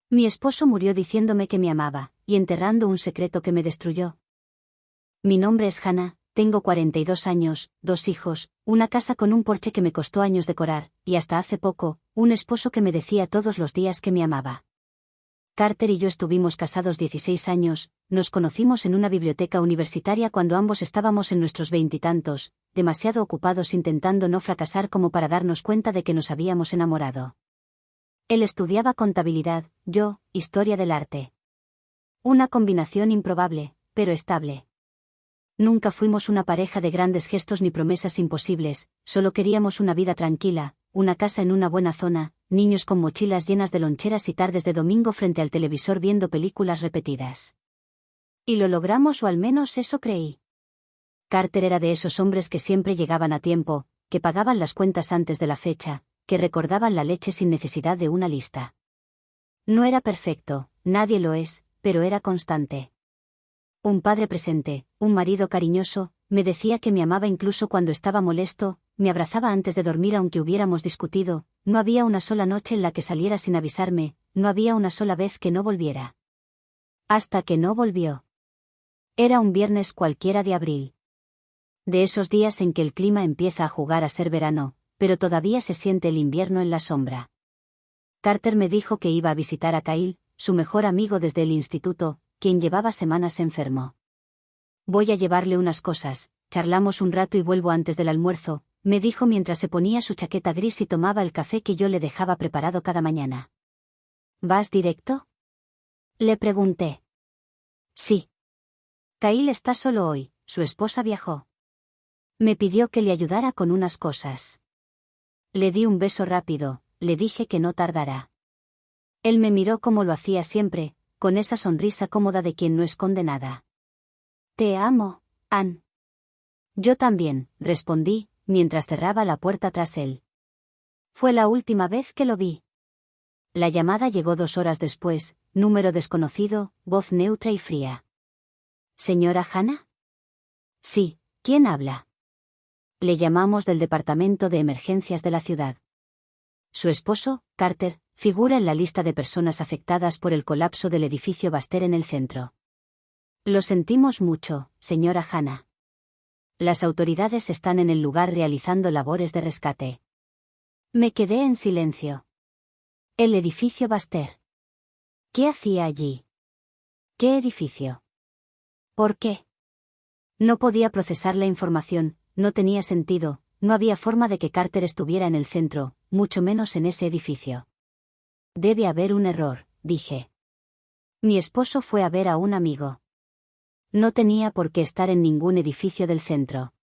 Mi esposo murió diciéndome que me amaba, y enterrando un secreto que me destruyó. Mi nombre es Hannah, tengo 42 años, 2 hijos, una casa con un porche que me costó años decorar, y hasta hace poco, un esposo que me decía todos los días que me amaba. Carter y yo estuvimos casados 16 años, nos conocimos en una biblioteca universitaria cuando ambos estábamos en nuestros veintitantos, demasiado ocupados intentando no fracasar como para darnos cuenta de que nos habíamos enamorado. Él estudiaba contabilidad, yo, historia del arte. Una combinación improbable, pero estable. Nunca fuimos una pareja de grandes gestos ni promesas imposibles, solo queríamos una vida tranquila, una casa en una buena zona, niños con mochilas llenas de loncheras y tardes de domingo frente al televisor viendo películas repetidas. Y lo logramos, o al menos eso creí. Carter era de esos hombres que siempre llegaban a tiempo, que pagaban las cuentas antes de la fecha, que recordaban la leche sin necesidad de una lista. No era perfecto, nadie lo es, pero era constante. Un padre presente, un marido cariñoso, me decía que me amaba incluso cuando estaba molesto, me abrazaba antes de dormir aunque hubiéramos discutido, no había una sola noche en la que saliera sin avisarme, no había una sola vez que no volviera. Hasta que no volvió. Era un viernes cualquiera de abril. De esos días en que el clima empieza a jugar a ser verano, pero todavía se siente el invierno en la sombra. Carter me dijo que iba a visitar a Kyle, su mejor amigo desde el instituto, quien llevaba semanas enfermo. Voy a llevarle unas cosas, charlamos un rato y vuelvo antes del almuerzo, me dijo mientras se ponía su chaqueta gris y tomaba el café que yo le dejaba preparado cada mañana. ¿Vas directo? Le pregunté. Sí. Kyle está solo hoy, su esposa viajó. Me pidió que le ayudara con unas cosas. Le di un beso rápido, le dije que no tardará. Él me miró como lo hacía siempre, con esa sonrisa cómoda de quien no esconde nada. Te amo, Ann. Yo también, respondí, mientras cerraba la puerta tras él. Fue la última vez que lo vi. La llamada llegó 2 horas después, número desconocido, voz neutra y fría. ¿Señora Hannah? Sí, ¿quién habla? Le llamamos del departamento de emergencias de la ciudad. Su esposo, Carter, figura en la lista de personas afectadas por el colapso del edificio Baster en el centro. Lo sentimos mucho, señora Hannah. Las autoridades están en el lugar realizando labores de rescate. Me quedé en silencio. El edificio Baster. ¿Qué hacía allí? ¿Qué edificio? ¿Por qué? No podía procesar la información, no tenía sentido, no había forma de que Carter estuviera en el centro, mucho menos en ese edificio. Debe haber un error, dije. Mi esposo fue a ver a un amigo. No tenía por qué estar en ningún edificio del centro.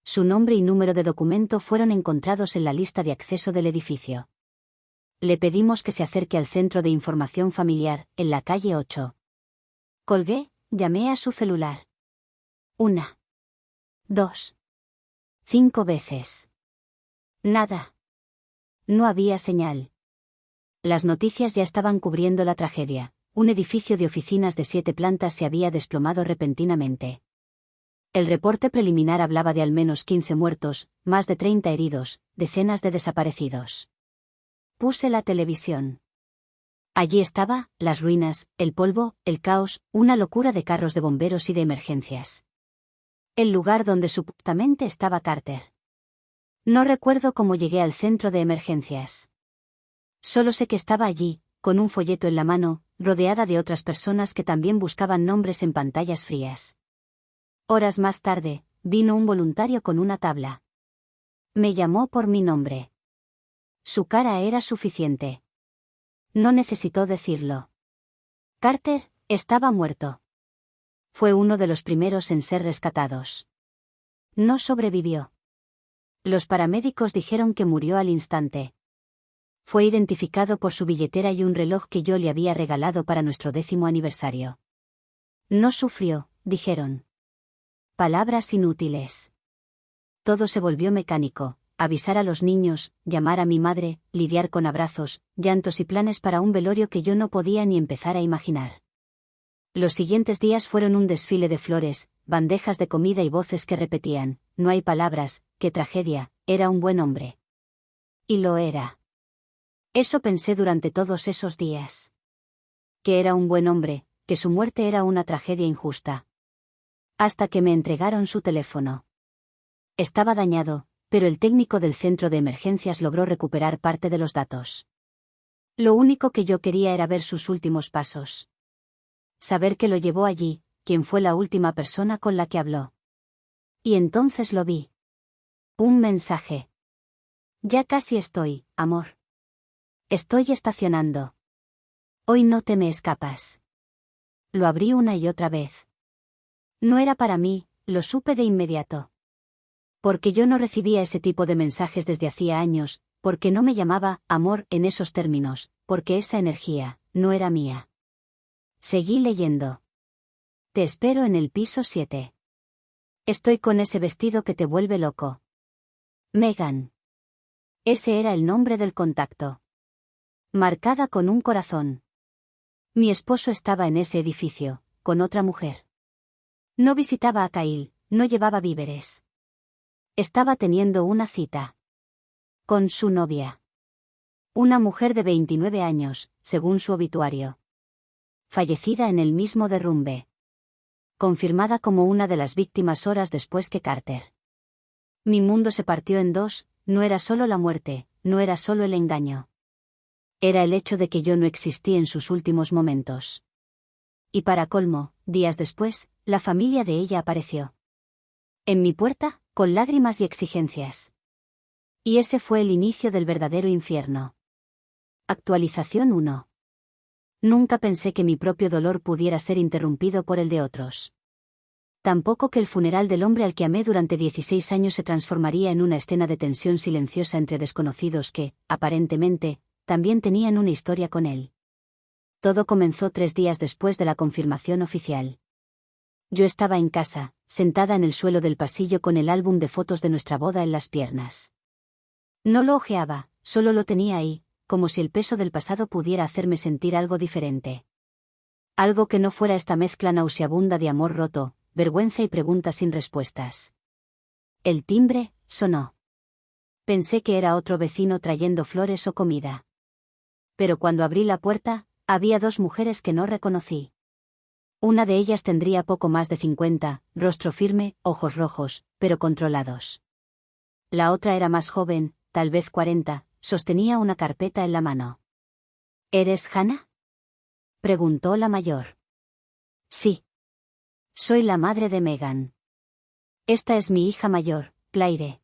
Su nombre y número de documento fueron encontrados en la lista de acceso del edificio. Le pedimos que se acerque al centro de información familiar, en la calle 8. Colgué, llamé a su celular. 1. 2. 5 veces. Nada. No había señal. Las noticias ya estaban cubriendo la tragedia. Un edificio de oficinas de 7 plantas se había desplomado repentinamente. El reporte preliminar hablaba de al menos 15 muertos, más de 30 heridos, decenas de desaparecidos. Puse la televisión. Allí estaba, las ruinas, el polvo, el caos, una locura de carros de bomberos y de emergencias. El lugar donde supuestamente estaba Carter. No recuerdo cómo llegué al centro de emergencias. Solo sé que estaba allí, con un folleto en la mano, rodeada de otras personas que también buscaban nombres en pantallas frías. Horas más tarde, vino un voluntario con una tabla. Me llamó por mi nombre. Su cara era suficiente. No necesitó decirlo. Carter estaba muerto. Fue uno de los primeros en ser rescatados. No sobrevivió. Los paramédicos dijeron que murió al instante. Fue identificado por su billetera y un reloj que yo le había regalado para nuestro 10º aniversario. No sufrió, dijeron. Palabras inútiles. Todo se volvió mecánico, avisar a los niños, llamar a mi madre, lidiar con abrazos, llantos y planes para un velorio que yo no podía ni empezar a imaginar. Los siguientes días fueron un desfile de flores, bandejas de comida y voces que repetían, no hay palabras, qué tragedia, era un buen hombre. Y lo era. Eso pensé durante todos esos días. que era un buen hombre, que su muerte era una tragedia injusta. Hasta que me entregaron su teléfono. Estaba dañado, pero el técnico del centro de emergencias logró recuperar parte de los datos. Lo único que yo quería era ver sus últimos pasos. Saber que lo llevó allí, quién fue la última persona con la que habló. Y entonces lo vi. Un mensaje. Ya casi estoy, amor. Estoy estacionando. Hoy no te me escapas. Lo abrí una y otra vez. No era para mí, lo supe de inmediato. Porque yo no recibía ese tipo de mensajes desde hacía años, porque no me llamaba amor en esos términos, porque esa energía no era mía. Seguí leyendo. Te espero en el piso 7. Estoy con ese vestido que te vuelve loco. Megan. Ese era el nombre del contacto. Marcada con un corazón. Mi esposo estaba en ese edificio, con otra mujer. No visitaba a Kyle, no llevaba víveres. Estaba teniendo una cita. Con su novia. Una mujer de 29 años, según su obituario. Fallecida en el mismo derrumbe. Confirmada como una de las víctimas horas después que Carter. Mi mundo se partió en dos, no era solo la muerte, no era solo el engaño. Era el hecho de que yo no existí en sus últimos momentos. Y para colmo, días después, la familia de ella apareció. En mi puerta, con lágrimas y exigencias. Y ese fue el inicio del verdadero infierno. Actualización 1. Nunca pensé que mi propio dolor pudiera ser interrumpido por el de otros. Tampoco que el funeral del hombre al que amé durante 16 años se transformaría en una escena de tensión silenciosa entre desconocidos que, aparentemente, también tenían una historia con él. Todo comenzó 3 días después de la confirmación oficial. Yo estaba en casa, sentada en el suelo del pasillo con el álbum de fotos de nuestra boda en las piernas. No lo hojeaba, solo lo tenía ahí, como si el peso del pasado pudiera hacerme sentir algo diferente. Algo que no fuera esta mezcla nauseabunda de amor roto, vergüenza y preguntas sin respuestas. El timbre sonó. Pensé que era otro vecino trayendo flores o comida. Pero cuando abrí la puerta, había 2 mujeres que no reconocí. Una de ellas tendría poco más de 50, rostro firme, ojos rojos, pero controlados. La otra era más joven, tal vez 40, sostenía una carpeta en la mano. ¿Eres Hannah?, preguntó la mayor. Sí. Soy la madre de Megan. Esta es mi hija mayor, Claire.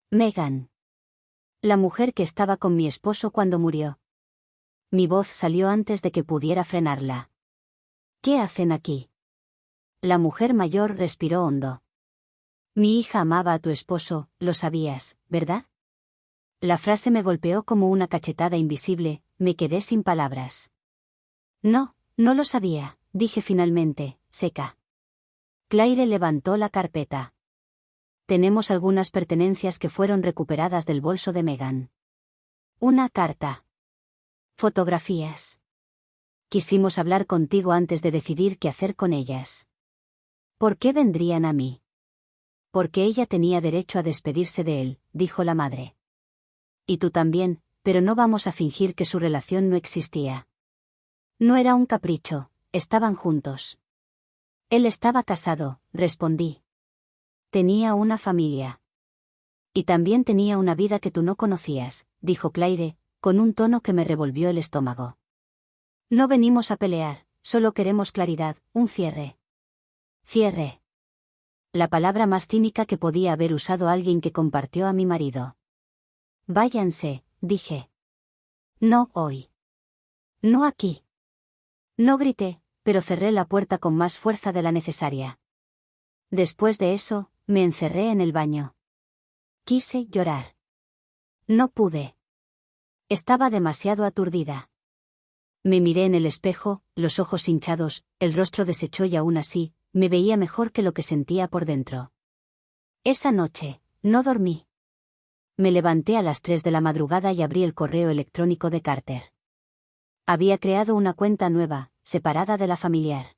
Megan. La mujer que estaba con mi esposo cuando murió. Mi voz salió antes de que pudiera frenarla. ¿Qué hacen aquí? La mujer mayor respiró hondo. Mi hija amaba a tu esposo, lo sabías, ¿verdad? La frase me golpeó como una cachetada invisible, me quedé sin palabras. No, no lo sabía, dije finalmente, seca. Claire levantó la carpeta. Tenemos algunas pertenencias que fueron recuperadas del bolso de Megan. Una carta. Fotografías. Quisimos hablar contigo antes de decidir qué hacer con ellas. ¿Por qué vendrían a mí? Porque ella tenía derecho a despedirse de él, dijo la madre. Y tú también, pero no vamos a fingir que su relación no existía. No era un capricho, estaban juntos. Él estaba casado, respondí. Tenía una familia. Y también tenía una vida que tú no conocías, dijo Claire, con un tono que me revolvió el estómago. No venimos a pelear, solo queremos claridad, un cierre. Cierre. La palabra más cínica que podía haber usado alguien que compartió a mi marido. Váyanse, dije. No hoy. No aquí. No grité, pero cerré la puerta con más fuerza de la necesaria. Después de eso, me encerré en el baño. Quise llorar. No pude. Estaba demasiado aturdida. Me miré en el espejo, los ojos hinchados, el rostro deshecho y aún así, me veía mejor que lo que sentía por dentro. Esa noche, no dormí. Me levanté a las 3 de la madrugada y abrí el correo electrónico de Carter. Había creado una cuenta nueva, separada de la familiar.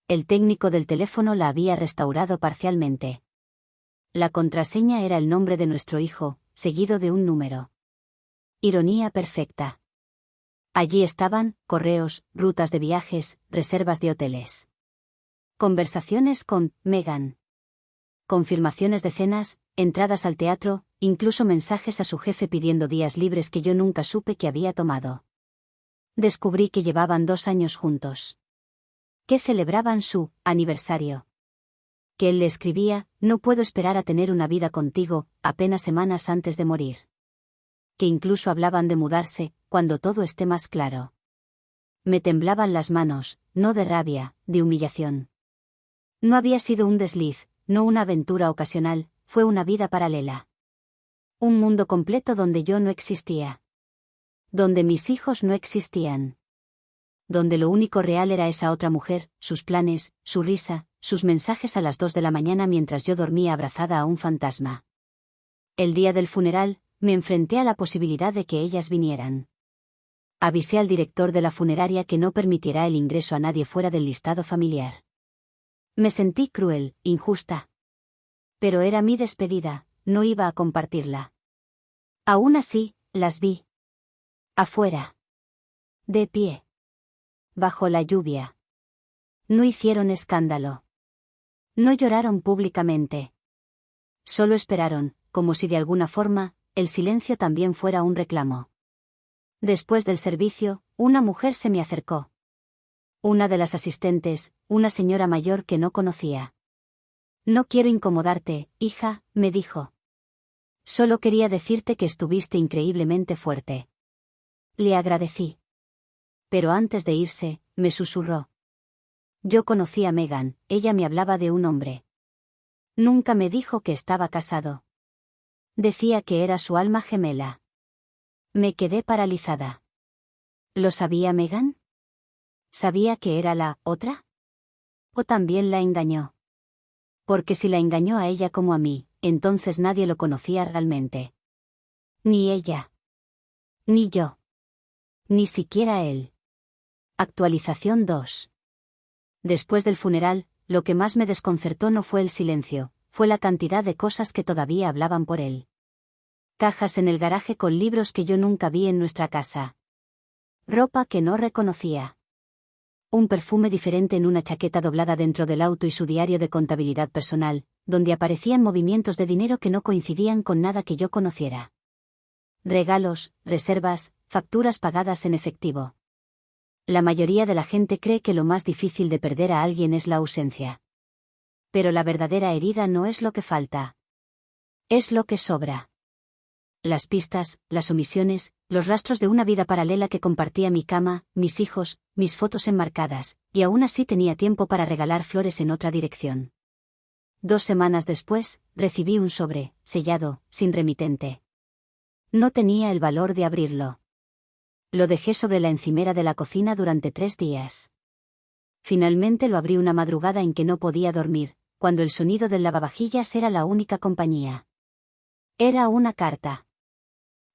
El técnico del teléfono la había restaurado parcialmente. La contraseña era el nombre de nuestro hijo, seguido de un número. Ironía perfecta. Allí estaban, correos, rutas de viajes, reservas de hoteles. Conversaciones con Meghan. Confirmaciones de cenas, entradas al teatro, incluso mensajes a su jefe pidiendo días libres que yo nunca supe que había tomado. Descubrí que llevaban 2 años juntos. Que celebraban su aniversario. Que él le escribía: no puedo esperar a tener una vida contigo, apenas semanas antes de morir. Que incluso hablaban de mudarse, cuando todo esté más claro. Me temblaban las manos, no de rabia, de humillación. No había sido un desliz, no una aventura ocasional, fue una vida paralela. Un mundo completo donde yo no existía. Donde mis hijos no existían. Donde lo único real era esa otra mujer, sus planes, su risa, sus mensajes a las 2 de la mañana mientras yo dormía abrazada a un fantasma. El día del funeral, me enfrenté a la posibilidad de que ellas vinieran. Avisé al director de la funeraria que no permitiera el ingreso a nadie fuera del listado familiar. Me sentí cruel, injusta. Pero era mi despedida, no iba a compartirla. Aún así, las vi. Afuera. De pie. Bajo la lluvia. No hicieron escándalo. No lloraron públicamente. Solo esperaron, como si de alguna forma, el silencio también fuera un reclamo. Después del servicio, una mujer se me acercó. Una de las asistentes, una señora mayor que no conocía. No quiero incomodarte, hija, me dijo. Solo quería decirte que estuviste increíblemente fuerte. Le agradecí. Pero antes de irse, me susurró. Yo conocí a Meghan, ella me hablaba de un hombre. Nunca me dijo que estaba casado. Decía que era su alma gemela. Me quedé paralizada. ¿Lo sabía Meghan? ¿Sabía que era la otra? ¿O también la engañó? Porque si la engañó a ella como a mí, entonces nadie lo conocía realmente. Ni ella. Ni yo. Ni siquiera él. Actualización 2. Después del funeral, lo que más me desconcertó no fue el silencio, fue la cantidad de cosas que todavía hablaban por él. Cajas en el garaje con libros que yo nunca vi en nuestra casa. Ropa que no reconocía. Un perfume diferente en una chaqueta doblada dentro del auto y su diario de contabilidad personal, donde aparecían movimientos de dinero que no coincidían con nada que yo conociera. Regalos, reservas, facturas pagadas en efectivo. La mayoría de la gente cree que lo más difícil de perder a alguien es la ausencia. Pero la verdadera herida no es lo que falta. Es lo que sobra. Las pistas, las omisiones, los rastros de una vida paralela que compartía mi cama, mis hijos, mis fotos enmarcadas, y aún así tenía tiempo para regalar flores en otra dirección. 2 semanas después, recibí un sobre, sellado, sin remitente. No tenía el valor de abrirlo. Lo dejé sobre la encimera de la cocina durante 3 días. Finalmente lo abrí una madrugada en que no podía dormir, cuando el sonido del lavavajillas era la única compañía. Era una carta.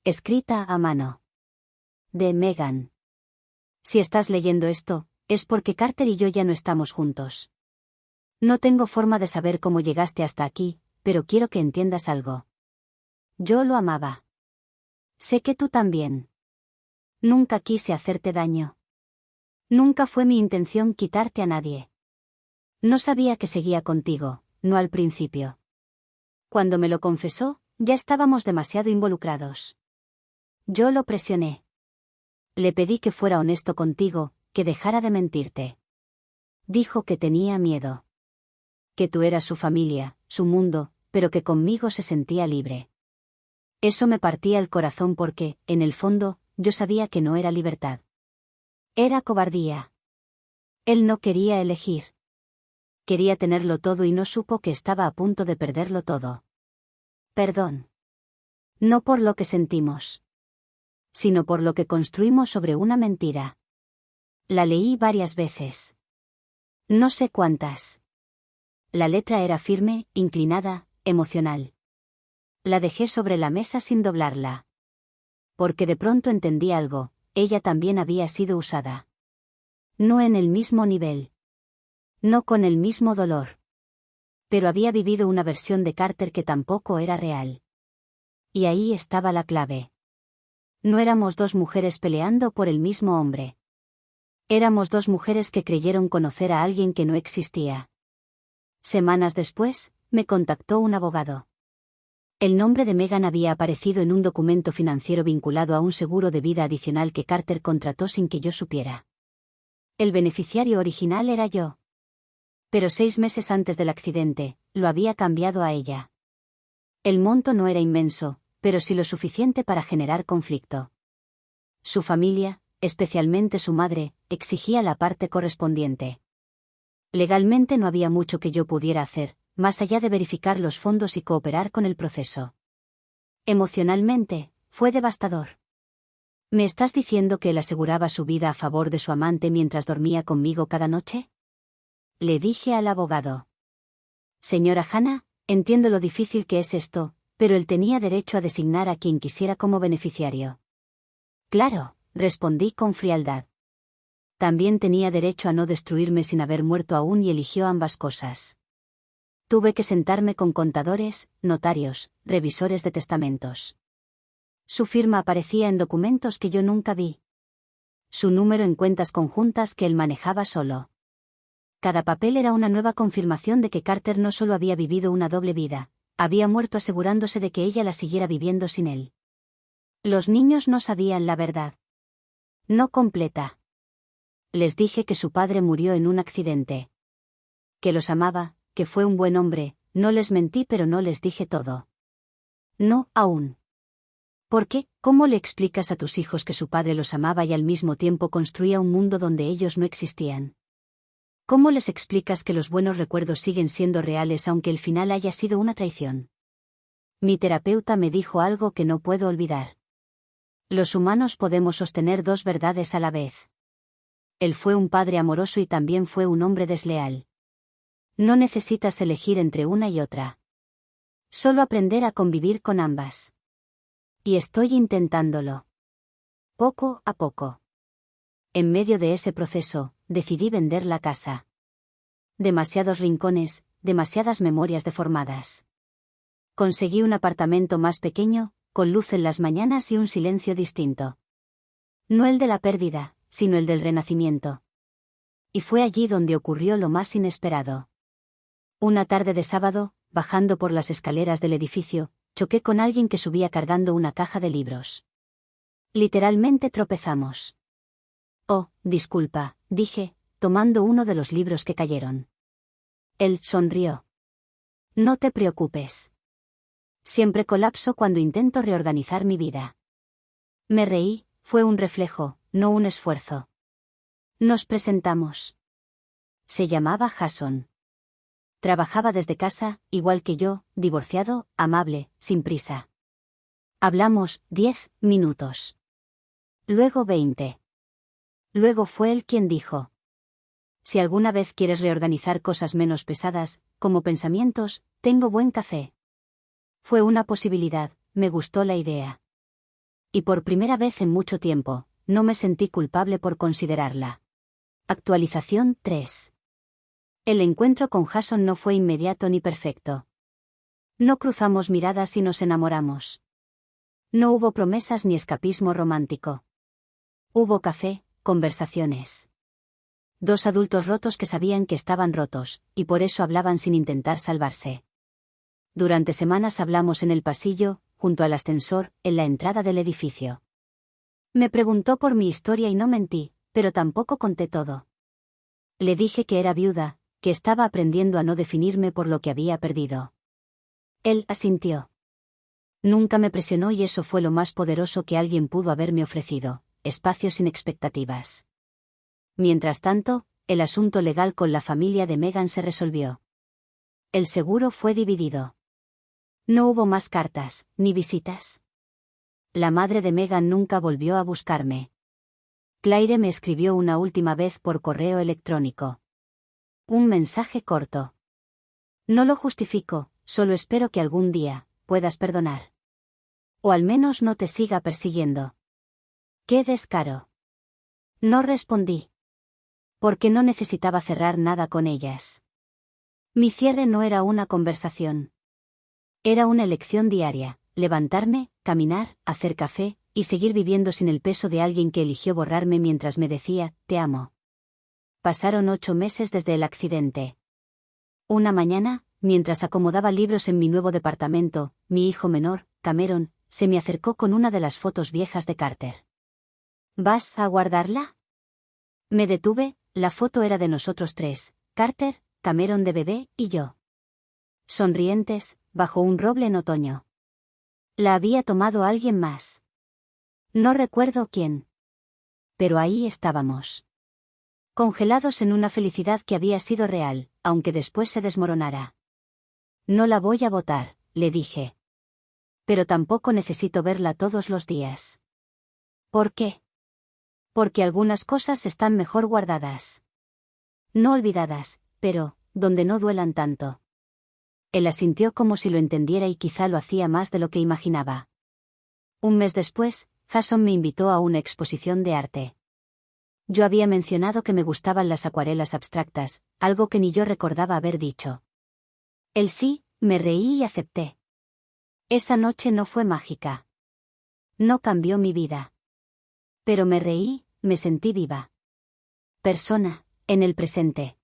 Escrita a mano. De Meghan. Si estás leyendo esto, es porque Carter y yo ya no estamos juntos. No tengo forma de saber cómo llegaste hasta aquí, pero quiero que entiendas algo. Yo lo amaba. Sé que tú también. Nunca quise hacerte daño. Nunca fue mi intención quitarte a nadie. No sabía que seguía contigo, no al principio. Cuando me lo confesó, ya estábamos demasiado involucrados. Yo lo presioné. Le pedí que fuera honesto contigo, que dejara de mentirte. Dijo que tenía miedo. Que tú eras su familia, su mundo, pero que conmigo se sentía libre. Eso me partía el corazón porque, en el fondo, yo sabía que no era libertad. Era cobardía. Él no quería elegir. Quería tenerlo todo y no supo que estaba a punto de perderlo todo. Perdón. No por lo que sentimos, sino por lo que construimos sobre una mentira. La leí varias veces. No sé cuántas. La letra era firme, inclinada, emocional. La dejé sobre la mesa sin doblarla. Porque de pronto entendí algo, ella también había sido usada. No en el mismo nivel. No con el mismo dolor. Pero había vivido una versión de Carter que tampoco era real. Y ahí estaba la clave. No éramos dos mujeres peleando por el mismo hombre. Éramos dos mujeres que creyeron conocer a alguien que no existía. Semanas después, me contactó un abogado. El nombre de Megan había aparecido en un documento financiero vinculado a un seguro de vida adicional que Carter contrató sin que yo supiera. El beneficiario original era yo. Pero 6 meses antes del accidente, lo había cambiado a ella. El monto no era inmenso, pero sí lo suficiente para generar conflicto. Su familia, especialmente su madre, exigía la parte correspondiente. Legalmente no había mucho que yo pudiera hacer, más allá de verificar los fondos y cooperar con el proceso. Emocionalmente, fue devastador. ¿Me estás diciendo que él aseguraba su vida a favor de su amante mientras dormía conmigo cada noche? Le dije al abogado. Señora Hannah, entiendo lo difícil que es esto, pero él tenía derecho a designar a quien quisiera como beneficiario. Claro, respondí con frialdad. También tenía derecho a no destruirme sin haber muerto aún y eligió ambas cosas. Tuve que sentarme con contadores, notarios, revisores de testamentos. Su firma aparecía en documentos que yo nunca vi. Su número en cuentas conjuntas que él manejaba solo. Cada papel era una nueva confirmación de que Carter no solo había vivido una doble vida, había muerto asegurándose de que ella la siguiera viviendo sin él. Los niños no sabían la verdad. No completa. Les dije que su padre murió en un accidente. Que los amaba, que fue un buen hombre, no les mentí pero no les dije todo. No, aún. ¿Por qué? ¿Cómo le explicas a tus hijos que su padre los amaba y al mismo tiempo construía un mundo donde ellos no existían? ¿Cómo les explicas que los buenos recuerdos siguen siendo reales aunque el final haya sido una traición? Mi terapeuta me dijo algo que no puedo olvidar. Los humanos podemos sostener dos verdades a la vez. Él fue un padre amoroso y también fue un hombre desleal. No necesitas elegir entre una y otra. Solo aprender a convivir con ambas. Y estoy intentándolo. Poco a poco. En medio de ese proceso, decidí vender la casa. Demasiados rincones, demasiadas memorias deformadas. Conseguí un apartamento más pequeño, con luz en las mañanas y un silencio distinto. No el de la pérdida, sino el del renacimiento. Y fue allí donde ocurrió lo más inesperado. Una tarde de sábado, bajando por las escaleras del edificio, choqué con alguien que subía cargando una caja de libros. Literalmente tropezamos. Oh, disculpa, dije, tomando uno de los libros que cayeron. Él sonrió. No te preocupes. Siempre colapso cuando intento reorganizar mi vida. Me reí, fue un reflejo, no un esfuerzo. Nos presentamos. Se llamaba Jason. Trabajaba desde casa, igual que yo, divorciado, amable, sin prisa. Hablamos 10 minutos. Luego 20. Luego fue él quien dijo: si alguna vez quieres reorganizar cosas menos pesadas, como pensamientos, tengo buen café. Fue una posibilidad, me gustó la idea. Y por primera vez en mucho tiempo, no me sentí culpable por considerarla. Actualización 3. El encuentro con Jason no fue inmediato ni perfecto. No cruzamos miradas y nos enamoramos. No hubo promesas ni escapismo romántico. Hubo café, conversaciones. Dos adultos rotos que sabían que estaban rotos, y por eso hablaban sin intentar salvarse. Durante semanas hablamos en el pasillo, junto al ascensor, en la entrada del edificio. Me preguntó por mi historia y no mentí, pero tampoco conté todo. Le dije que era viuda, que estaba aprendiendo a no definirme por lo que había perdido. Él asintió. Nunca me presionó y eso fue lo más poderoso que alguien pudo haberme ofrecido, espacio sin expectativas. Mientras tanto, el asunto legal con la familia de Megan se resolvió. El seguro fue dividido. No hubo más cartas, ni visitas. La madre de Megan nunca volvió a buscarme. Claire me escribió una última vez por correo electrónico. Un mensaje corto. No lo justifico, solo espero que algún día puedas perdonar. O al menos no te siga persiguiendo. ¡Qué descaro! No respondí. Porque no necesitaba cerrar nada con ellas. Mi cierre no era una conversación. Era una elección diaria, levantarme, caminar, hacer café, y seguir viviendo sin el peso de alguien que eligió borrarme mientras me decía, te amo. Pasaron 8 meses desde el accidente. Una mañana, mientras acomodaba libros en mi nuevo departamento, mi hijo menor, Cameron, se me acercó con una de las fotos viejas de Carter. ¿Vas a guardarla? Me detuve, la foto era de nosotros tres, Carter, Cameron de bebé y yo. Sonrientes, bajo un roble en otoño. La había tomado alguien más. No recuerdo quién. Pero ahí estábamos. Congelados en una felicidad que había sido real, aunque después se desmoronara. No la voy a botar, le dije. Pero tampoco necesito verla todos los días. ¿Por qué? Porque algunas cosas están mejor guardadas. No olvidadas, pero, donde no duelan tanto. Él asintió como si lo entendiera y quizá lo hacía más de lo que imaginaba. Un mes después, Jason me invitó a una exposición de arte. Yo había mencionado que me gustaban las acuarelas abstractas, algo que ni yo recordaba haber dicho. Él sí, me reí y acepté. Esa noche no fue mágica. No cambió mi vida. Pero me reí, me sentí viva. Persona, en el presente.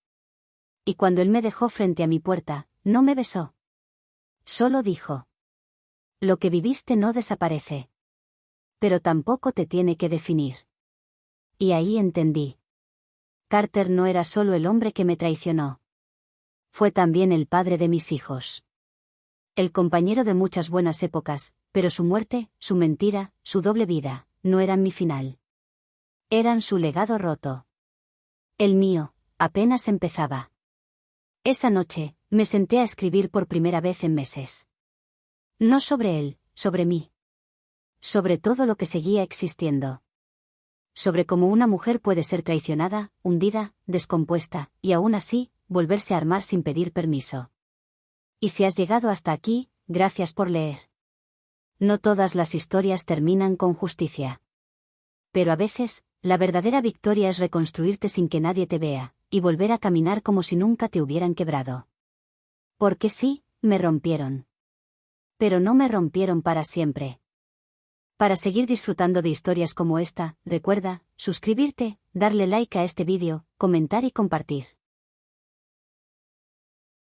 Y cuando él me dejó frente a mi puerta, no me besó. Solo dijo: lo que viviste no desaparece. Pero tampoco te tiene que definir. Y ahí entendí. Carter no era solo el hombre que me traicionó. Fue también el padre de mis hijos. El compañero de muchas buenas épocas, pero su muerte, su mentira, su doble vida, no eran mi final. Eran su legado roto. El mío, apenas empezaba. Esa noche, me senté a escribir por primera vez en meses. No sobre él, sobre mí. Sobre todo lo que seguía existiendo. Sobre cómo una mujer puede ser traicionada, hundida, descompuesta, y aún así, volverse a armar sin pedir permiso. Y si has llegado hasta aquí, gracias por leer. No todas las historias terminan con justicia. Pero a veces, la verdadera victoria es reconstruirte sin que nadie te vea, y volver a caminar como si nunca te hubieran quebrado. Porque sí, me rompieron. Pero no me rompieron para siempre. Para seguir disfrutando de historias como esta, recuerda, suscribirte, darle like a este vídeo, comentar y compartir.